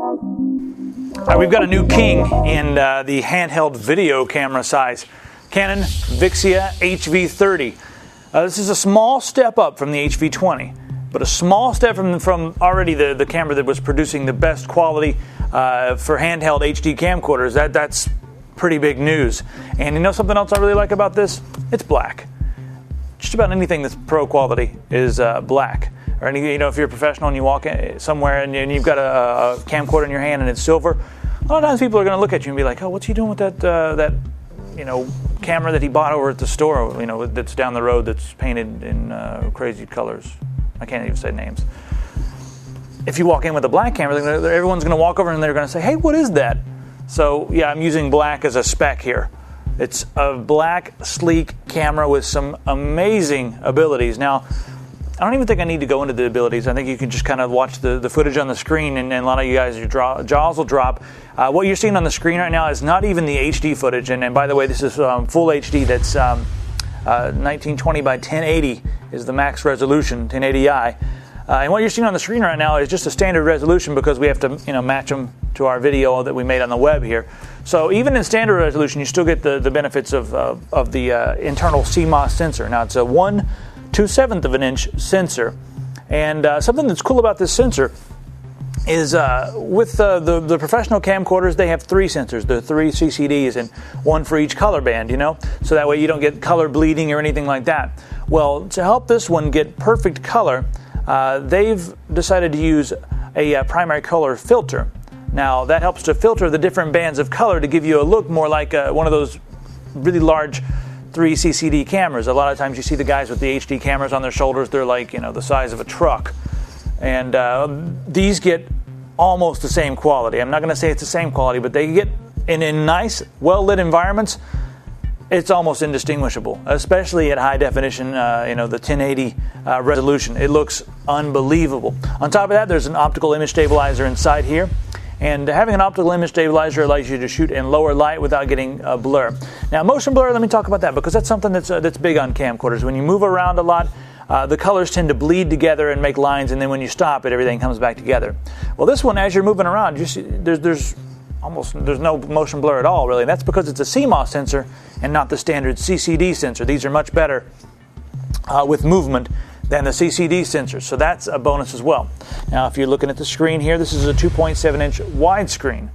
We've got a new king in the handheld video camera size, Canon VIXIA HV30. This is a small step up from the HV20, but a small step from already the camera that was producing the best quality for handheld HD camcorders. That's pretty big news. And you know something else I really like about this? It's black. Just about anything that's pro quality is black. Or if you're a professional and you walk in somewhere and you've got a camcorder in your hand and it's silver, a lot of times people are going to look at you and be like, "Oh, what's he doing with that camera that he bought over at the store? That's down the road that's painted in crazy colors." I can't even say names. If you walk in with a black camera, everyone's going to walk over and they're going to say, "Hey, what is that?" So yeah, I'm using black as a spec here. It's a black, sleek camera with some amazing abilities. Now, I don't even think I need to go into the abilities. I think you can just kind of watch the footage on the screen, and a lot of you guys, your jaws will drop. What you're seeing on the screen right now is not even the HD footage. And by the way, this is full HD. That's 1920 by 1080 is the max resolution, 1080i. And what you're seeing on the screen right now is just a standard resolution because we have to match them to our video that we made on the web here. So even in standard resolution, you still get the benefits of the internal CMOS sensor. Now it's a 1/2/7 of an inch sensor, and something that's cool about this sensor is with the professional camcorders, they have 3 sensors, the 3 CCDs, and 1 for each color band, so that way you don't get color bleeding or anything like that. Well, to help this one get perfect color, they've decided to use a primary color filter. Now that helps to filter the different bands of color to give you a look more like one of those really large 3 CCD cameras. A lot of times you see the guys with the HD cameras on their shoulders, they're like the size of a truck, and these get almost the same quality. I'm not going to say it's the same quality, but they get in nice, well-lit environments. It's almost indistinguishable, especially at high definition, the 1080 resolution. It looks unbelievable. On top of that, there's an optical image stabilizer inside here. And having an optical image stabilizer allows you to shoot in lower light without getting a blur. Now, motion blur, let me talk about that because that's something that's big on camcorders. When you move around a lot, the colors tend to bleed together and make lines, and then when you stop it, everything comes back together. Well, this one, as you're moving around, there's no motion blur at all, really. That's because it's a CMOS sensor and not the standard CCD sensor. These are much better with movement than the CCD sensors, so that's a bonus as well. Now, if you're looking at the screen here, this is a 2.7-inch widescreen.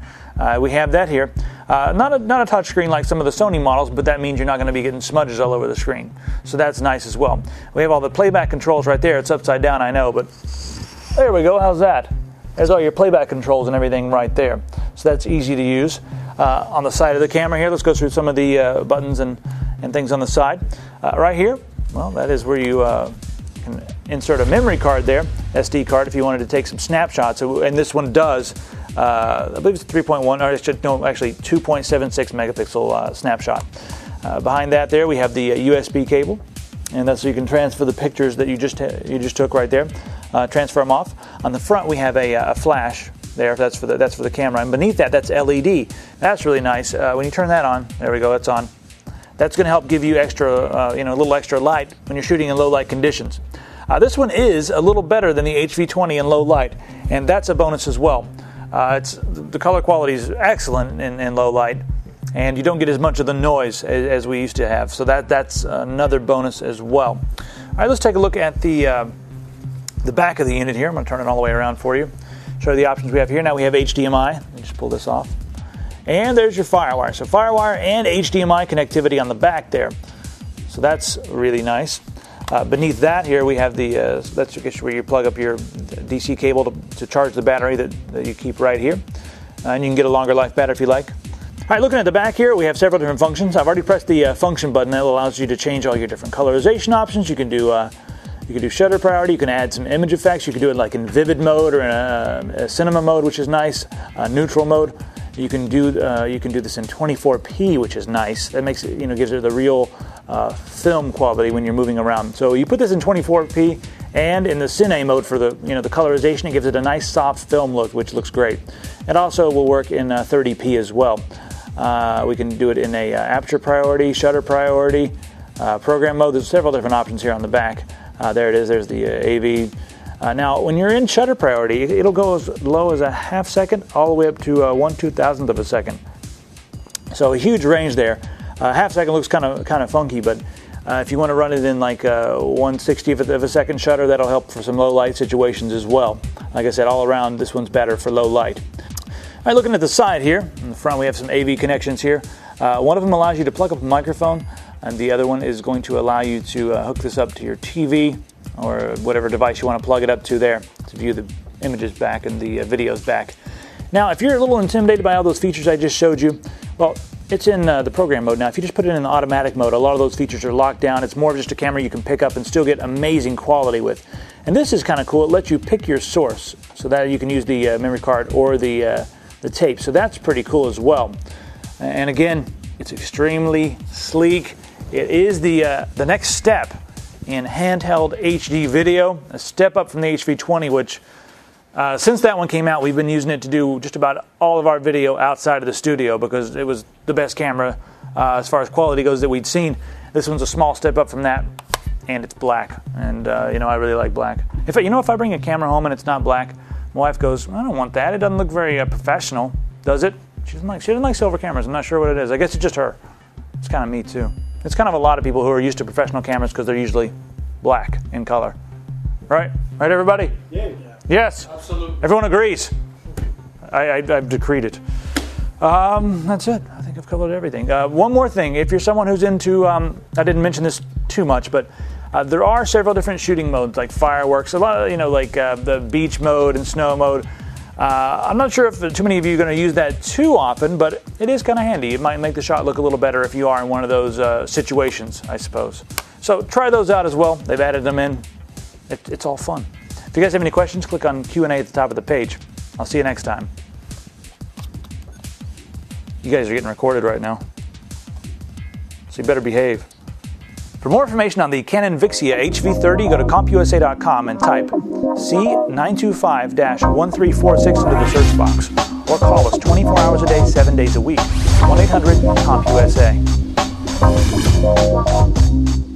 We have that here. Not a touch screen like some of the Sony models, but that means you're not going to be getting smudges all over the screen. So that's nice as well. We have all the playback controls right there. It's upside down, I know, but there we go. How's that? There's all your playback controls and everything right there. So that's easy to use. On the side of the camera here, let's go through some of the buttons and things on the side. Right here, well, that is where you can insert a memory card there, SD card, if you wanted to take some snapshots. And this one does, I believe it's 3.1, or actually 2.76 megapixel snapshot. Behind that there, we have the USB cable, and that's so you can transfer the pictures that you just took right there. Transfer them off. On the front, we have a flash there. That's for the camera, and beneath that's LED. That's really nice. When you turn that on, there we go. That's on. That's going to help give you extra, a little extra light when you're shooting in low light conditions. This one is a little better than the HV20 in low light, and that's a bonus as well. The color quality is excellent in low light, and you don't get as much of the noise as we used to have. So that's another bonus as well. All right, let's take a look at the back of the unit here. I'm going to turn it all the way around for you. Show you the options we have here. Now we have HDMI. Let me just pull this off. And there's your FireWire. So FireWire and HDMI connectivity on the back there. So that's really nice. Beneath that here we have that's where you plug up your DC cable to charge the battery that you keep right here. And you can get a longer life battery if you like. All right, looking at the back here, we have several different functions. I've already pressed the function button. That allows you to change all your different colorization options. You can do shutter priority. You can add some image effects. You can do it like in vivid mode or in a cinema mode, which is nice. Neutral mode. You can do this in 24p, which is nice. That makes it, gives it the real film quality when you're moving around. So you put this in 24p, and in the Cine mode for the colorization, it gives it a nice soft film look, which looks great. It also will work in 30p as well. We can do it in a aperture priority, shutter priority, program mode. There's several different options here on the back. There it is. There's the AV. Now, when you're in shutter priority, it'll go as low as a half second all the way up to 1/2000th of a second. So a huge range there. Half second looks kind of funky, but if you want to run it in like 1/60th of a second shutter, that'll help for some low light situations as well. Like I said, all around, this one's better for low light. All right, looking at the side here, in the front we have some AV connections here. One of them allows you to plug up a microphone, and the other one is going to allow you to hook this up to your TV or whatever device you want to plug it up to there to view the images back and the videos back. Now, if you're a little intimidated by all those features I just showed you, well, it's in the program mode now. If you just put it in the automatic mode, a lot of those features are locked down. It's more of just a camera you can pick up and still get amazing quality with. And this is kind of cool. It lets you pick your source so that you can use the memory card or the tape. So that's pretty cool as well. And again, it's extremely sleek. It is the next step in handheld HD video, a step up from the HV20, which since that one came out, we've been using it to do just about all of our video outside of the studio because it was the best camera as far as quality goes that we'd seen. This one's a small step up from that, and it's black. And you know, I really like black. If I bring a camera home and it's not black, my wife goes, "I don't want that. It doesn't look very professional, does it?" She doesn't like silver cameras. I'm not sure what it is. I guess it's just her. It's kind of me too. It's kind of a lot of people who are used to professional cameras because they're usually black in color. Right? Right, everybody? Yeah. Yes. Absolutely. Everyone agrees. I've decreed it. That's it. I think I've covered everything. One more thing. If you're someone who's into, I didn't mention this too much, but there are several different shooting modes, like fireworks. A lot of, like the beach mode and snow mode. I'm not sure if too many of you are going to use that too often, but it is kind of handy. It might make the shot look a little better if you are in one of those situations, I suppose. So try those out as well. They've added them in. It's all fun. If you guys have any questions, click on Q&A at the top of the page. I'll see you next time. You guys are getting recorded right now, so you better behave. For more information on the Canon VIXIA HV30, go to compusa.com and type C925-1346 into the search box, or call us 24 hours a day, 7 days a week, 1-800-COMPUSA.